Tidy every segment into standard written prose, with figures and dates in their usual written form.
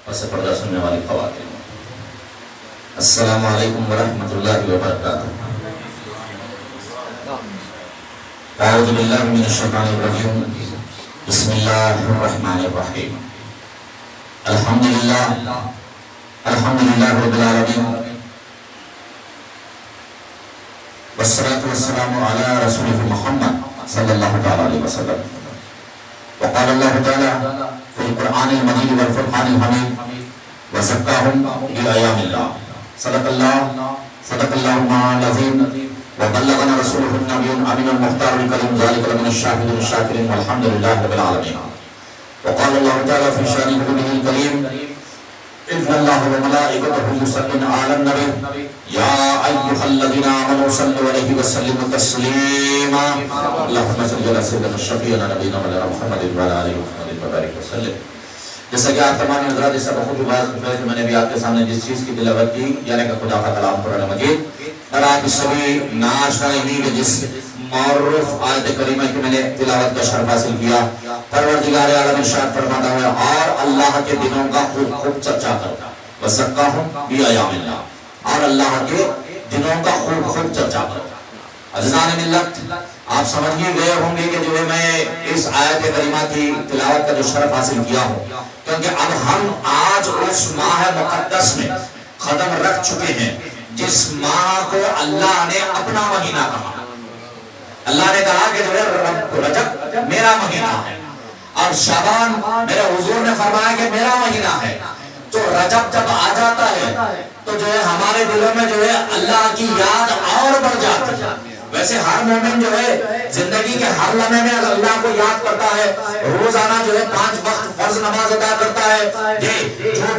وسے پردہ سننے والی خواتین، السلام علیکم ورحمۃ اللہ وبرکاتہ۔ اعوذ باللہ من الشیطان الرجیم، بسم اللہ الرحمن الرحیم۔ الحمدللہ رب العالمین، والصلاة والسلام علی رسولہ محمد صلی اللہ تعالی علیہ وسلم۔ وقال اللہ تعالی فی القرآن المجید والفرقان الحمید وزکاہم بآیام اللہ۔ صدق اللہ العظیم وبلغنا رسولہ النبی الامین المختار الکریم ذلک لمن الشاہدین الشاکرین والحمد للہ رب العالمین۔ وقال اللہ تعالی فی شان نبیہ الکریم ان اللہ وملائکتہ یصلون علی النبی یا ایھا الذین آمنوا صلوا علیہ وسلموا تسلیما۔ اللہم صل علی سیدنا شفیعنا نبینا مولانا محمد وعلی آلہ وصحبہ وبارک وسلم۔ جیسا کہ آپ تمام حضرات اس سے بخود میں نے بھی آپ کے سامنے جس چیز کی تلاوت کی، یعنی کہ خدا کا کلام قرآن مجید، اور آپ سبھی ناشنائی کہ جس معروف آیت کریمہ کی میں نے تلاوت کا شرف حاصل کیا، پروردگار عالم ارشاد فرماتا ہے اور اللہ کے دنوں کا خوب خوب چرچا کرتا، وزکاہم بآیام اللہ، اور اللہ کے دنوں کا خوب خوب چرچا کرتا۔ عزیزان ملت، آپ سمجھ ہی گئے ہوں گے کہ جو ہے میں اس آیت کریمہ کی تلاوت کا جو شرف حاصل کیا ہوں، کیونکہ اب ہم آج اس ماہ مقدس میں قدم رکھ چکے ہیں جس ماہ کو اللہ نے اپنا مہینہ کہا۔ اللہ نے کہا کہ جو ہے رجب میرا مہینہ ہے، اور شعبان میرے حضور نے فرمایا کہ میرا مہینہ ہے۔ تو رجب جب آ جاتا ہے تو جو ہے ہمارے دلوں میں جو ہے اللہ کی یاد اور بڑھ جاتی ہے۔ ویسے ہر مومن جو ہے زندگی کے ہر لمحے میں اللہ کو یاد کرتا ہے، روزانہ جو ہے 5 وقت فرض نماز ادا کرتا ہے،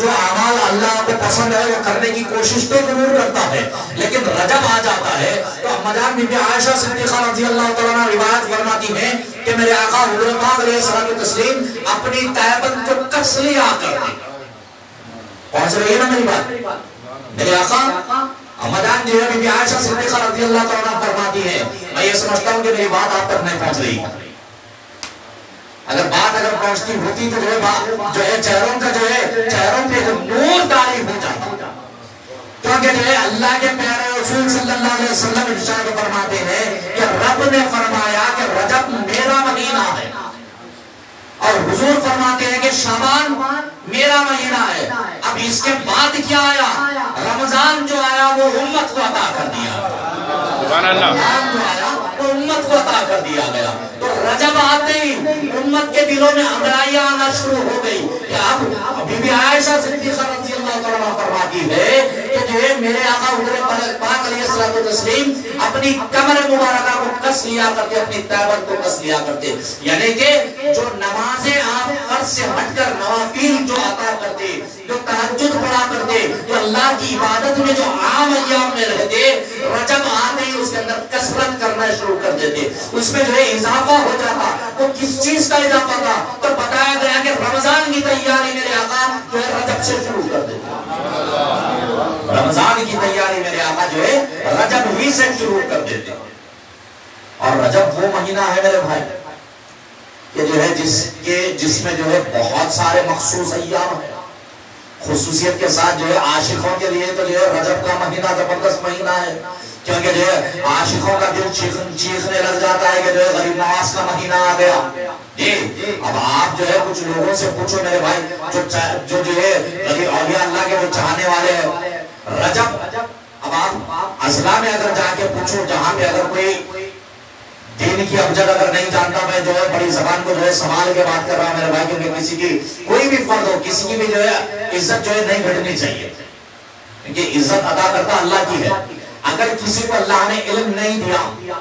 جو اعمال اللہ کو پسند ہے وہ کرنے کی کوشش تو ضرور کرتا ہے، لیکن رجب آ جاتا ہے تو اما جان بی بی عائشہ صدیقہ رضی اللہ تعالیٰ عنہ روایت فرماتی ہیں کہ میرے آقا حضور پاک علیہ الصلوۃ والتسلیم اپنی تہبند کو کس لیا کرتے۔ پہنچ رہی ہے نا میری بات؟ میرے آقا امدان جو ہے بی بی عائشہ صدیقہ رضی اللہ تعالیٰ عنہ فرماتی ہے، میں یہ سمجھتا ہوں کہ میری بات آپ تک نہیں پہنچ رہی، اگر بات پہنچتی ہوتی تو جو ہے چہروں کا جو ہے چہروں پہ نور طاری ہو جاتا، کیونکہ جو ہے اللہ کے پیارے رسول صلی اللہ علیہ وسلم ارشاد فرماتے ہیں کہ رب نے فرمایا کہ رجب میرا مہینہ ہے، اور حضور فرماتے ہیں کہ شعبان میرا مہینہ ہے۔ اب اس کے بعد کیا آیا؟ رمضان جو آیا وہ امت کو عطا کر دیا، سبحان اللہ، رمضان جو آیا وہ امت کو عطا کر دیا گیا۔ تو رجب آتے ہی امت کے دلوں میں انگڑائیاں آنا شروع ہو گئی کہ اب بی بی عائشہ صدیقہ رضی اللہ تعالیٰ فرماتی ہے کہ جو ہے میرے آقا حضور پاک علیہ الصلوۃ والتسلیم اپنی کمر مبارکہ کو کس لیا کرتے، اپنی تہبند کو کس لیا کرتے، یعنی کہ جو نمازیں آپ فرض سے ہٹ کر نوافل جو عطا کرتے، جو تہجد پڑھا کرتے، جو اللہ کی عبادت میں جو عام ایام میں رہتے، رجب آتے ہی اس کے اندر کثرت کرنا شروع کر دیتے، اس میں جو ہے اضافہ ہو جاتا۔ تو کس چیز کا اضافہ تھا؟ تو بتایا گیا کہ رمضان کی تیاری میرے آقا جو ہے رجب سے شروع کر دیتے، رمضان کی تیاری میرے آقا جو ہے رجب ہی سے شروع کر دیتے۔ اور رجب وہ مہینہ ہے میرے بھائی کہ جو ہے جس میں جو ہے بہت سارے مخصوص ایام ہیں، خصوصیت کے ساتھ جو ہے عاشقوں کے لیے تو جو ہے رجب کا مہینہ زبردست مہینہ ہے، کیونکہ جو ہے عاشقوں کا دل چیخنے لگ جاتا ہے کہ جو ہے غریب نواز کا مہینہ آ گیا۔ جی اب آپ جو ہے کچھ لوگوں سے پوچھو میرے بھائی جو ہے غریب اولیاء اللہ کے وہ چاہنے والے ہیں، رجب اب آپ اضلاع میں اگر جا کے پوچھو، جہاں پہ اگر کوئی دین کی ابجد اگر نہیں جانتا، میں جو ہے بڑی زبان کو جو ہے سنبھال کے بات کر رہا ہوں میرے بھائی، کیونکہ کسی کی کوئی بھی فرد ہو، کسی کی بھی جو ہے عزت جو ہے نہیں گھٹنی چاہیے، کیونکہ عزت ادا کرتا اللہ کی ہے۔ اگر کسی کو اللہ نے علم نہیں دیا،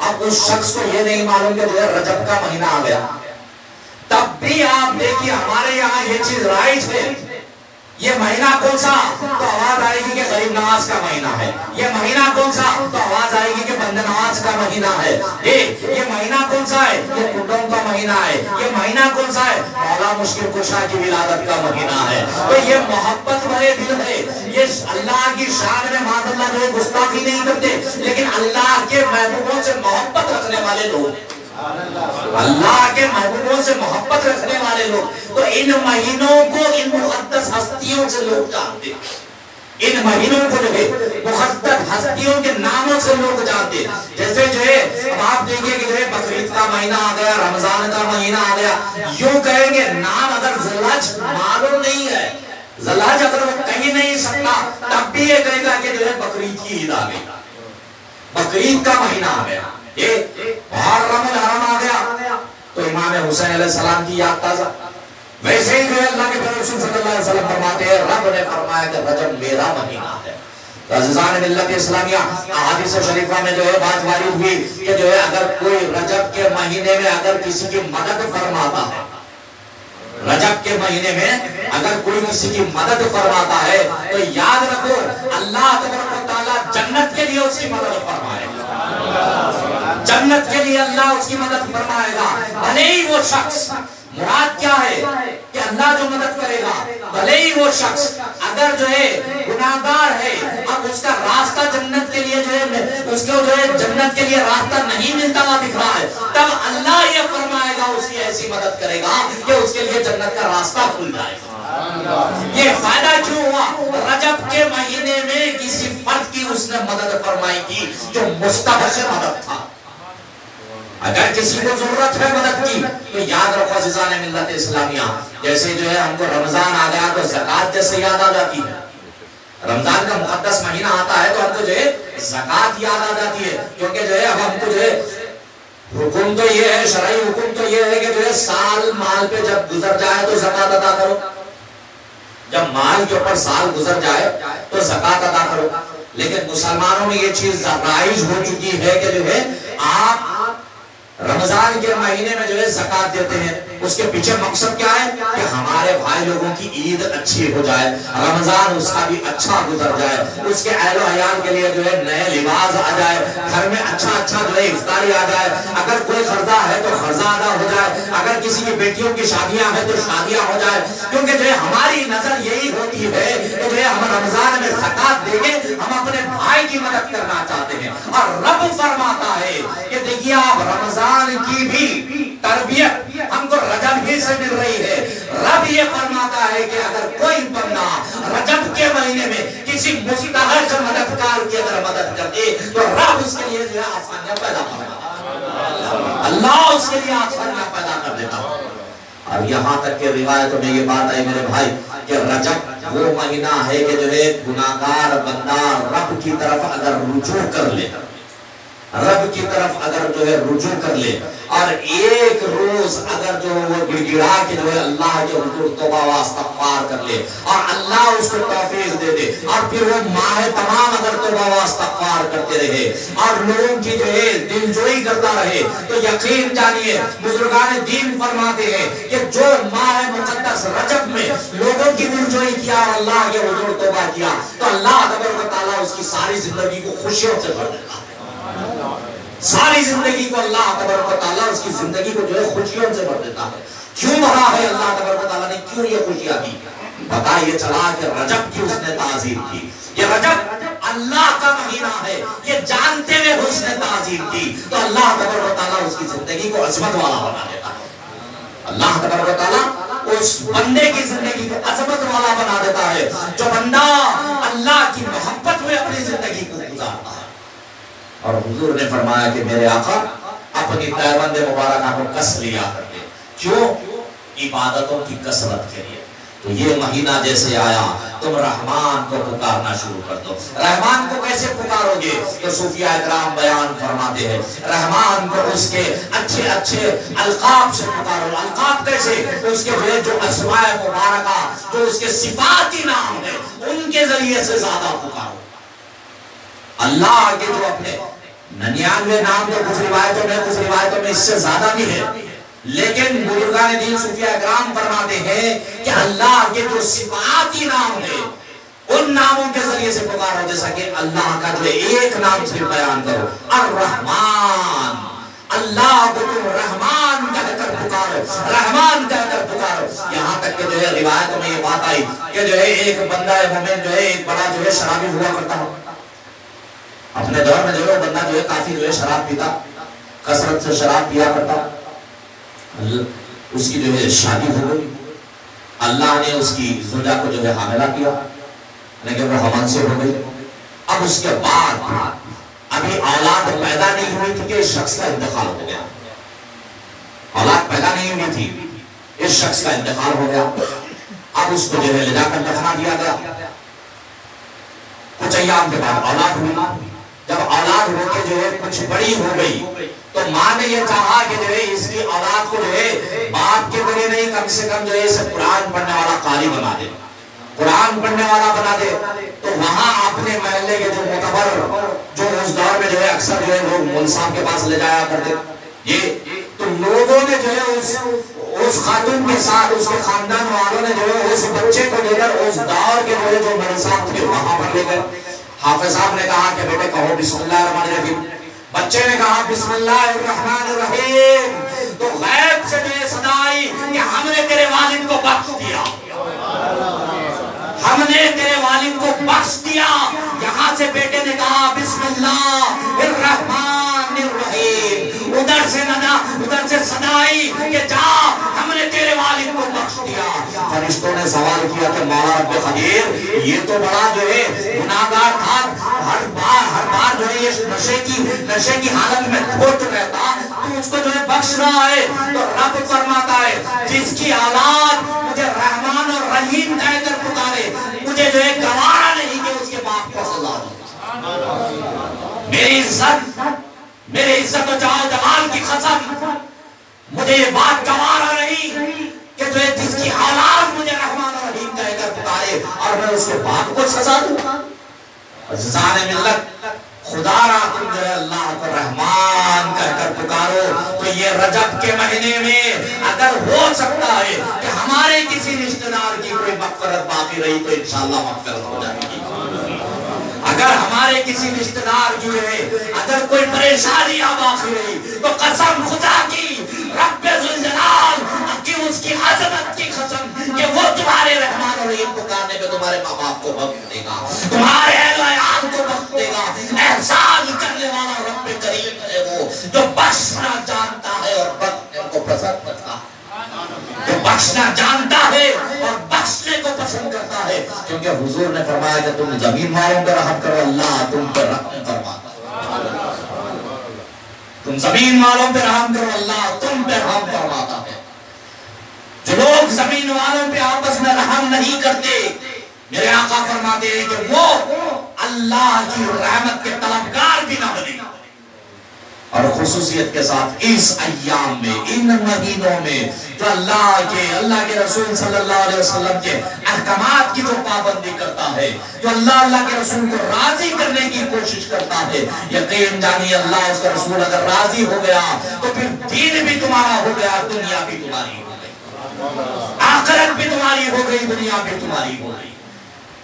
اب اس شخص کو یہ نہیں معلوم کہ جو ہے رجب کا مہینہ آ گیا، تب بھی آپ دیکھیے ہمارے یہاں یہ چیز رائج ہے، یہ مہینہ کون سا؟ تو آواز آئے گی کہ غریب نواز کا مہینہ ہے۔ یہ مہینہ کون سا؟ تو آواز آئے گی کہ بند نواز کا مہینہ ہے۔ یہ مہینہ کون سا ہے؟ یہ کنڈوں کا مہینہ ہے۔ یہ مہینہ کون سا ہے؟ مولا مشکل کشا کی ولادت کا مہینہ ہے۔ تو یہ محبت بھرے دل ہے، یہ اللہ کی شان میں معاذ اللہ جو گستاخی نہیں کرتے، لیکن اللہ کے محبوبوں سے محبت رکھنے والے لوگ، اللہ کے محبوبوں سے محبت رکھنے والے لوگ، تو ان مہینوں کو، ان مقدس ہستیوں تک سے لوگ جانتے ہیں، ان مہینوں کو جو ہے مقدس ہستیوں کے ناموں سے لوگ جانتے ہیں. جیسے جو ہے اب آپ دیکھیں کہ جو ہے بقرعید کا مہینہ آ گیا، رمضان کا مہینہ آ گیا، یوں کہیں گے نام اگر ذوالحج معلوم نہیں ہے، ذوالحج اگر وہ کہیں نہیں سکتا، تب بھی یہ کہے گا کہ جو ہے بقرعید کی عید آ گئی، بقرعید کا مہینہ آ گیا، یہ محرم الحرم آ گیا تو امام حسین علیہ السلام کی یاد تازہ. ویسے ہی جو ہے اللہ کے پیغمبر صلی اللہ علیہ وسلم فرماتے ہیں رب نے فرمایا کہ رجب میرا مہینہ ہے. عزیزان ملت اسلامیہ، احادیث شریفہ میں جو ہے بات وارد ہوئی کہ جو ہے اگر کوئی رجب کے مہینے میں اگر کسی کی مدد فرماتا ہے، رجب کے مہینے میں اگر کوئی کسی کی مدد فرماتا ہے تو یاد رکھو اللہ تبارک و تعالیٰ جنت کے لیے اس کی مدد فرمائے گا، جنت کے لیے اللہ اس کی مدد فرمائے گا. بھلے ہی وہ شخص، مراد کیا ہے کہ اللہ جو مدد کرے گا، بھلے ہی وہ شخص اگر جو ہے گناہگار ہے، اب اس کا راستہ جنت کے لیے جو ہے اس کو جو ہے جنت کے لیے راستہ نہیں ملتا ہوا دکھ رہا ہے، تب اللہ یہ فرمائے گا، اس کی ایسی مدد کرے گا کہ اس کے لیے جنت کا راستہ کھل جائے گا. یہ فائدہ کیوں ہوا؟ رجب کے مہینے میں کسی فرد کی اس نے مدد فرمائی تھی جو مستحق مدد تھا. اگر کسی کو ضرورت ہے مدد کی تو یاد رکھو عزیزان ملت اسلامیہ، جیسے جو ہے ہم کو رمضان آ گیا تو زکوٰۃ جیسے یاد آ جاتی ہے، رمضان کا مقدس مہینہ آتا ہے تو ہم کو جو ہے زکوٰۃ یاد آ جاتی ہے، کیونکہ جو ہے اب ہم کو جو ہے حکم تو یہ ہے، شرعی حکم تو یہ ہے کہ جو ہے سال مال پہ جب گزر جائے تو زکوٰۃ ادا کرو، جب مال کے اوپر سال گزر جائے تو زکوٰۃ ادا کرو. لیکن مسلمانوں میں یہ چیز رائج ہو چکی ہے کہ جو ہے آپ رمضان کے مہینے میں جو ہے زکوٰۃ دیتے ہیں. اس کے پیچھے مقصد کیا ہے کہ ہمارے بھائی لوگوں کی عید اچھی ہو جائے، رمضان اس کا بھی اچھا گزر جائے، اس کے اہل و عیال کے لیے جو ہے نئے لباس آ جائے، گھر میں اچھا اچھا جو ہے افطاری آ جائے، اگر کوئی قرضہ ہے تو قرضہ ادا ہو جائے، اگر کسی کی بیٹیوں کی شادیاں ہیں تو شادیاں ہو جائے. کیونکہ جو ہے ہماری نظر یہی ہوتی ہے کہ جو ہے ہم رمضان میں زکوٰۃ دے کے ہم اپنے بھائی کی مدد کرنا چاہتے ہیں. اور رب فرماتا ہے کہ دیکھیے آپ رمضان کی بھی تربیت ہم کو رجب ہی سے مل رہی ہے. رب یہ فرماتا ہے کہ اگر کوئی بندہ رجب کے مہینے میں کسی مستحق مددگار کی اگر مدد کر دے تو رب اس کے لیے جو ہے آسانیاں پیدا کر دیتا، اللہ اس کے لیے آسانیاں پیدا کر دیتا. اور یہاں تک کہ روایتوں میں یہ بات آئی میرے بھائی کہ رجب وہ مہینہ ہے کہ جو ہے گناہگار بندہ رب کی طرف اگر رجوع کر لے، رب کی طرف اگر جو ہے رجوع کر لے اور ایک روز اگر جو وہ گڑ گڑا کے جو ہے اللہ کے حضور توبہ و استغفار کر لے اور اللہ اس کو توفیق دے دے اور پھر وہ ماہ تمام اگر توبہ و استغفار کرتے رہے اور لوگوں کی جو ہے دلجوئی کرتا رہے تو یقین جانیے بزرگان دین فرماتے ہیں کہ جو ماہ مقدس رجب میں لوگوں کی دلجوئی کیا اور اللہ کے حضور توبہ کیا تو اللہ تبارک و تعالیٰ اس کی ساری زندگی کو خوشیوں سے بھر دیتا ہے. ساری زندگی کو اللہ تبارک و تعالیٰ اس کی زندگی کو جو ہے خوشیوں سے بھر دیتا ہے. کیوں بھرا ہے اللہ تبارک و تعالیٰ نے کیوں یہ خوشیاں دی؟ پتا یہ چلا کہ رجب کی اس نے تعظیم کی. یہ رجب اللہ کا مہینہ ہے، یہ جانتے ہوئے اس نے تعظیم کی تو اللہ تبارک و تعالیٰ اس کی زندگی کو عظمت والا بنا دیتا ہے. اللہ تبارک و تعالیٰ اس بندے کی زندگی کو عظمت والا بنا دیتا ہے جو بندہ اللہ کی محبت میں اپنی زندگی کو گزارتا ہے. اور حضور نے فرمایا کہ میرے آقا اپنی تہبند مبارکہ کو کس لیا کرتے. کیوں؟ عبادتوں کی کثرت کے لیے. تو یہ مہینہ جیسے آیا تم رحمان کو پکارنا شروع کر دو. رحمان کو کیسے پکارو گے؟ تو صوفیاء اکرام بیان فرماتے ہیں رحمان کو اس کے اچھے اچھے القاب سے پکارو. القاب کیسے؟ اس کے جو اسماء مبارکہ جو اس کے صفاتی نام ہیں ان کے ذریعے سے زیادہ پکارو. اللہ کے جو اپنے 99 نام تو کچھ روایتوں میں اس سے زیادہ بھی ہے، لیکن بزرگان دین صوفیاء اکرام فرماتے ہیں کہ اللہ کے جو صفاتی نام ہیں ان ناموں کے ذریعے سے پکارو. جیسا کہ اللہ کا جو ایک نام سے بیان کرو الرحمن. اللہ کو تم رحمان کہہ کر پکارو، رحمان کہہ کر پکارو. یہاں تک کہ جو ہے روایتوں میں یہ بات آئی کہ جو ہے ایک بندہ مومن جو ہے ایک بڑا جو ہے شرابی ہوا کرتا ہو. اپنے دور میں جو ہے بندہ جو ہے کافی جو ہے شراب پیتا، کثرت سے شراب پیا کرتا. اس کی جو ہے شادی ہو گئی اللہ نے اس کی زوجہ کو جو ہے حاملہ کیا، لیکن وہ حمل سے ہو گئی۔ اب اس کے بعد ابھی اولاد پیدا نہیں ہوئی تھی کہ اس شخص کا انتقال ہو گیا، اولاد پیدا نہیں ہوئی تھی، اس شخص کا انتقال ہو گیا۔ اب اس کو جو ہے لے جا کر دفنا دیا گیا۔ کچھ ایام کے بعد اولاد ہوئی۔ جب اولاد ہو کے جو ہے کچھ بڑی ہو گئی تو ماں نے یہ چاہا کہ جو ہے اس کی اولاد کو جو ہے باپ کے بڑے نہیں، کم سے کم جو ہے اسے قرآن پڑھنے والا قاری بنا دے، قرآن پڑھنے والا بنا دے۔ تو وہاں اپنے محلے کے جو معتبر، جو اس دور میں جو ہے اکثر جو ہے لوگ مول صاحب کے پاس لے جایا کرتے، یہ تو لوگوں نے جو ہے اس خاتون کے ساتھ، اس کے خاندان والوں نے جو ہے اس بچے کو لے کر اس دور کے جو مول صاحب تھے وہاں پر لے گئے۔ حافظ صاحب نے کہا کہ بیٹے کہو بسم اللہ الرحمن الرحیم۔ بچے نے کہا بسم اللہ الرحمن الرحیم، تو غیب سے جو ہے صدا آئی کہ ہم نے تیرے والد کو بخش دیا، ہم نے تیرے والد کو بخش دیا۔ یہاں سے بیٹے نے کہا بسم اللہ الرحمن الرحیم، ادھر سے صدا آئی کہ جا ہم نے تیرے والد کو بخش دیا۔ فرشتوں نے سوال کیا کہ مولا رب قدیر، یہ تو بڑا جو ہے گناہگار تھا، ہر بار جو ہے یہ نشے کی حالت میں دھوت رہتا، تو اس کو جو ہے بخش رہا ہے۔ تو رب فرماتا ہے جس کی اولاد مجھے رحمان اور رحیم کہہ کر پکارے، مجھے جو ہے گوارا نہیں کہ اس کے باپ کو سزا دو۔ میری عزت و جلال کی قسم، مجھے یہ بات گوارا نہیں کہ جو ہے جس کی اولاد مجھے رحمان اور رحیم کہہ کر پکارے اور میں اس کے باپ کو سزا دوں۔ عزیزان ملت، خدا را تم جو ہے اللہ کو رحمان کہہ کر پکارو تو یہ رجب کے مہینے میں اگر ہو سکتا ہے کہ ہمارے کسی رشتہ دار کی کوئی مغفرت باقی رہی تو انشاءاللہ مغفرت ہو جائے گی۔ اگر ہمارے کسی رشتہ دار کی ہے اگر کوئی پریشانی باقی رہی تو قسم خدا کی، رب ذوالجلال کی، اس کی عظمت کی قسم کہ وہ تمہارے رحمان اور رحیم پکارنے پہ تمہارے ماں باپ کو بخش دے گا، تمہارے اہل و عیال کو بخش دے گا۔ احسان کرنے والا رب کریم ہے وہ جو بخشنا جانتا ہے اور بخشنے کو پسند کرتا ہے، جو بخشنا جانتا ہے اور بخشنے کو پسند کرتا ہے، کیونکہ حضور نے فرمایا کہ تم زمین والوں پہ رحم کرو، اللہ تم پہ رحم فرماتا ہے۔ تم زمین والوں پہ رحم کرو، اللہ تم پہ رحم فرماتا ہے۔ جو لوگ زمین والوں پہ آپس میں رحم نہیں کرتے، میرے آقا فرماتے ہیں کہ وہ اللہ کی رحمت کے طلبگار بھی نہ بنے۔ اور خصوصیت کے ساتھ اس ایام میں، ان مہینوں میں جو اللہ کے رسول صلی اللہ علیہ وسلم کے احکامات کی جو پابندی کرتا ہے، جو اللہ کے رسول کو راضی کرنے کی کوشش کرتا ہے، یقین جانیے اللہ اس کا رسول اگر راضی ہو گیا تو پھر دین بھی تمہارا ہو گیا، دنیا بھی تمہاری ہو گئی، آخرت بھی تمہاری ہو گئی، دنیا بھی تمہاری ہو گئی۔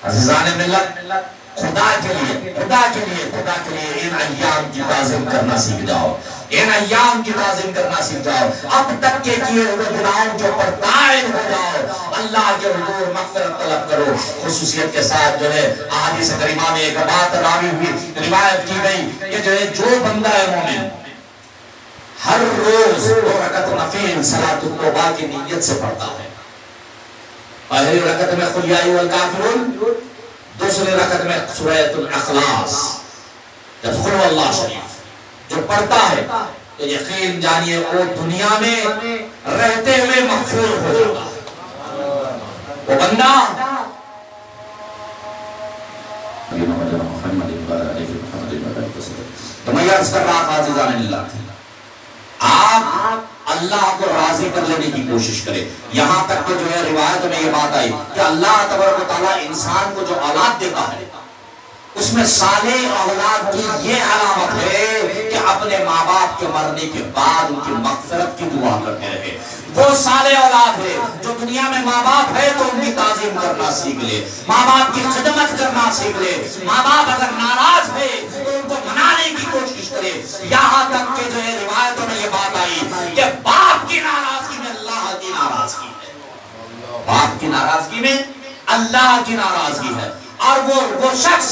عزیزان ملت، خدا کے لیے ان ایام کی تعظیم کرنا سیکھ جاؤ، ان ایام کی تعظیم کرنا سیکھ جاؤ، اب تک کے کیے ہوئے گناہوں کے اوپر قائم ہو جاؤ، اللہ کے حضور مغفرت طلب کرو۔ خصوصیت کے ساتھ جو ہے احادیث کریمہ میں ایک بات راوی ہوئی، روایت کی گئی کہ جو بندہ ہے مومن ہر روز 2 رکعت نفل صلاۃ التوبہ کی نیت سے پڑھتا ہے، پہلی رکعت میں قل یا ایھا الکافرون، دوسری رکعت میں سورۃ الاخلاص یا قل هو اللہ شریف جو پڑھتا ہے تو یقین جانیے وہ دنیا میں رہتے ہوئے مغفور ہو جاتا ہے۔ وہ بندہ تو میں عرض کر رہا تھا عزیزان اللہ، آپ اللہ کو راضی کر لینے کی کوشش کرے۔ یہاں تک کہ جو ہے روایت میں یہ بات آئی کہ اللہ تبارک و تعالیٰ انسان کو جو اولاد دیتا ہے اس میں صالح اولاد کی یہ علامت ہے کہ اپنے ماں باپ کے مرنے کے بعد ان کی مغفرت کی دعا کرتے رہے۔ وہ صالح اولاد ہے جو دنیا میں ماں باپ ہے تو ان کی تعظیم کرنا سیکھ لے، ماں باپ کی خدمت کرنا سیکھ لے، ماں باپ اگر ناراض ہے تو ان کو منانے کی کوشش کرے۔ یہاں تک کہ جو ہے روایتوں میں یہ بات آئی کہ باپ کی ناراضگی میں اللہ کی ناراضگی ہے، باپ کی ناراضگی میں اللہ کی ناراضگی ہے۔ اور وہ شخص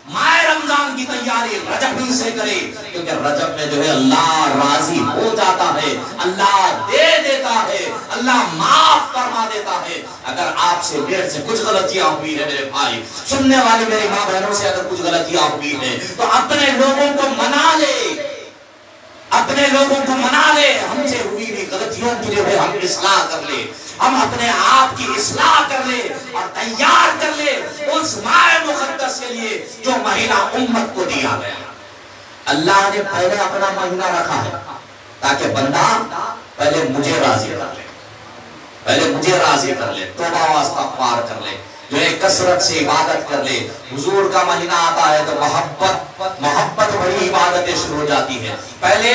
ماہ رمضان کی تیاری رجب ہی سے کرے، کیونکہ رجب میں جو ہے اللہ راضی ہو جاتا ہے، اللہ دے دیتا ہے، اللہ معاف فرما دیتا ہے۔ اگر آپ سے میرے سے کچھ غلطیاں ہوئی ہے میرے بھائی، سننے والے میری ماں بہنوں سے اگر کچھ غلطیاں ہوئی ہے تو اپنے لوگوں کو منا لے، اپنے لوگوں کو منا لے، ہم سے ہوئی بھی غلطیوں کے لیے ہم اصلاح کر لے، ہم اپنے آپ کی اصلاح کر لے اور تیار کر لے اس ماہ مقدس کے لیے جو مہینہ امت کو دیا گیا۔ اللہ نے پہلے اپنا مہینہ رکھا ہے تاکہ بندہ پہلے مجھے راضی کر لے، پہلے مجھے راضی کر لے، توبہ و استغفار کر لے، جو ہے کثرت سے عبادت کر لے۔ حضور کا مہینہ آتا ہے تو محبت بڑی عبادتیں شروع ہو جاتی ہے۔ پہلے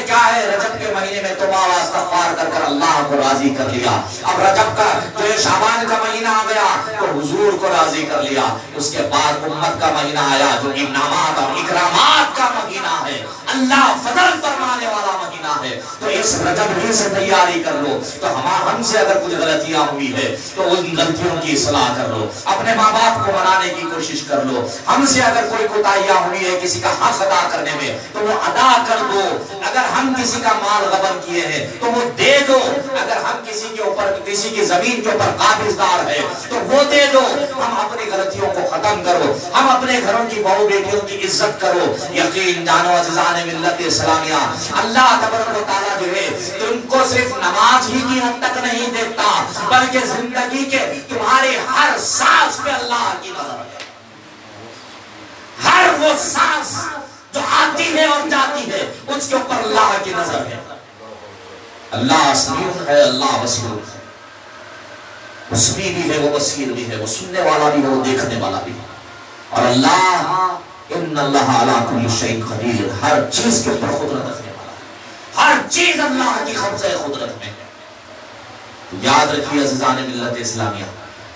کیا ہے، رجب کے مہینے میں توبہ و استغفار کر اللہ کو راضی کر لیا۔ اب رجب کا جو ہے شعبان کا مہینہ آ گیا تو حضور کو راضی کر لیا۔ اس کے بعد امت کا مہینہ آیا جو انعامات اور اکرامات کا مہینہ ہے، اللہ فضل فرمانے والا مہینہ ہے۔ تو اس رجب ہی سے تیاری کر لو۔ تو ہم سے اگر کچھ غلطیاں ہوئی ہے تو ان غلطیوں کی اصلاح کر لو، اپنے ماں باپ کو منانے کی کوشش کر لو۔ ہم سے اگر کوئی کوتاہیاں ہوئی ہے کسی کا حق ادا کرنے میں تو وہ ادا کر دو۔ اگر ہم کسی کا مال غبن کیے ہیں تو وہ دے دو۔ اگر ہم کسی کے اوپر کسی کی زمین کے اوپر قابض دار ہے تو وہ دے دو۔ ہم اپنی غلطیوں کو ختم کرو، ہم اپنے گھروں کی بہو بیٹیوں کی عزت کرو۔ یقین جانو عزیزان ملت اسلامیہ، اللہ تبارک و تعالیٰ جو ہے تم کو صرف نماز ہی کی حد تک نہیں دیکھتا بلکہ زندگی کے تمہارے ہر سانس پہ اللہ کی نظر ہے۔ ہر وہ سانس جو آتی ہے اور جاتی ہے اس کے اوپر اللہ کی نظر ہے۔ اللہ سمیع ہے، اللہ بصیر ہے، وہ سمیع بھی ہے، وہ بصیر بھی ہے، وہ سننے والا بھی ہے، وہ دیکھنے والا بھی ہے۔ اور اللہ ان اللہ علی کل شیء قدیر، ہر چیز کے اوپر قدرت رکھنے والا ہے، ہر چیز اللہ کی قبضہ قدرت میں ہے۔ یاد رکھیے عزیزان ملت اسلامیہ،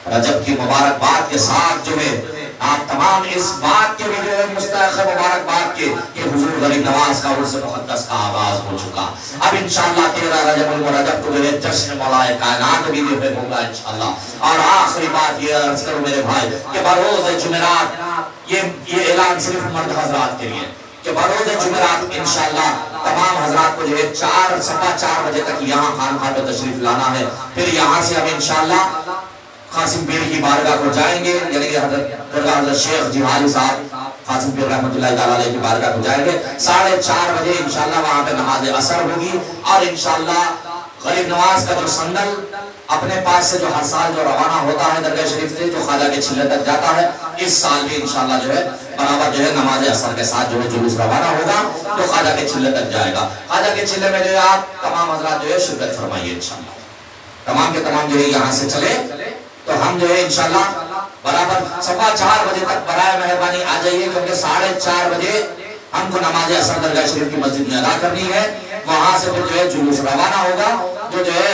رجب کی مبارکباد کے ساتھ جو ہے آپ تمام اس بات کے بھی جو ہے مستحق مبارکباد کے کہ حضور غریب نواز کا عرس مقدس کا آغاز ہو چکا۔ اب انشاءاللہ 13 رجب المرجب کو جو ہے جشن مولا کائنات بھی جو ہے ہوگا انشاءاللہ۔ اور آخری بات یہ عرض کروں میرے بھائی کہ بروز جمعرات یہ اعلان صرف مرد حضرات کے لیے کہ بروز جمعرات انشاءاللہ تمام حضرات کو جو ہے 4:15 بجے تک یہاں خانقاہ پہ تشریف لانا ہے۔ پھر یہاں سے ہم انشاءاللہ قاسم پیر کی بارگاہ کو جائیں گے، یعنی کہ حضرت شیخ جہانی صاحب قاسم پیر رحمۃ اللہ تعالیٰ علیہ کی بارگاہ کو جائیں گے۔ 4:30 بجے انشاءاللہ وہاں پہ نماز اثر ہوگی اور انشاءاللہ غریب نواز کا جو سنڈل اپنے پاس سے جو ہر سال جو روانہ ہوتا ہے درگاہ شریف سے جو خواجہ کے چلے تک جاتا ہے، اس سال بھی انشاءاللہ جو ہے برابر جو ہے نماز اثر کے ساتھ جو ہے جلوس روانہ ہوگا تو خواجہ کے چلے تک جائے گا۔ خواجہ کے چلے میں جو ہے آپ تمام حضرات جو ہے شرکت فرمائیے انشاءاللہ، تمام کے تمام جو ہے یہاں سے چلے تو ہم جو ہے انشاءاللہ برابر 4:15 بجے تک برائے مہربانی آ جائیے، کیونکہ 4:30 بجے ہم کو نماز اثر درگاہ شریف کی مسجد میں ادا کرنی ہے۔ وہاں سے پھر جو ہے جلوس روانہ ہوگا جو ہے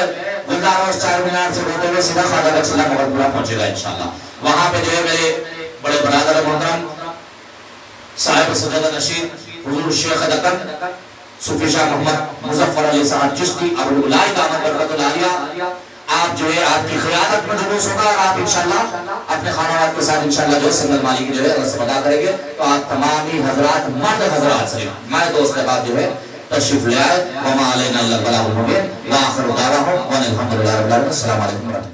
گلدار اور چار مینار سے ہوتے ہوئے سیدھا خواجہ کا چلہ مغربلہ پہنچے گا انشاءاللہ۔ وہاں پہ جو ہے میرے بڑے برادر محترم صاحب سجدہ نشین حضور شیخ دکن صوفی شاہ محمد مظفر علی صاحب چشتی ابو العلائی دامت برکت العالیہ، آپ جو ہے آپ کی قیادت میں جلوس ہوگا اور آپ انشاءاللہ اپنے خانوات کے ساتھ انشاءاللہ جو ہے سنگل مالی کی جو ہے رسم ادا کریں گے۔ تو آپ تمامی حضرات مرد حضرات سے میں دوست کے بعد جو ہے تشریف لے آئے۔ وما علینا الا البلاغ المبین، وآخر دعواہم ان الحمد للہ رب العالمین۔ السلام علیکم ورحمۃ اللہ۔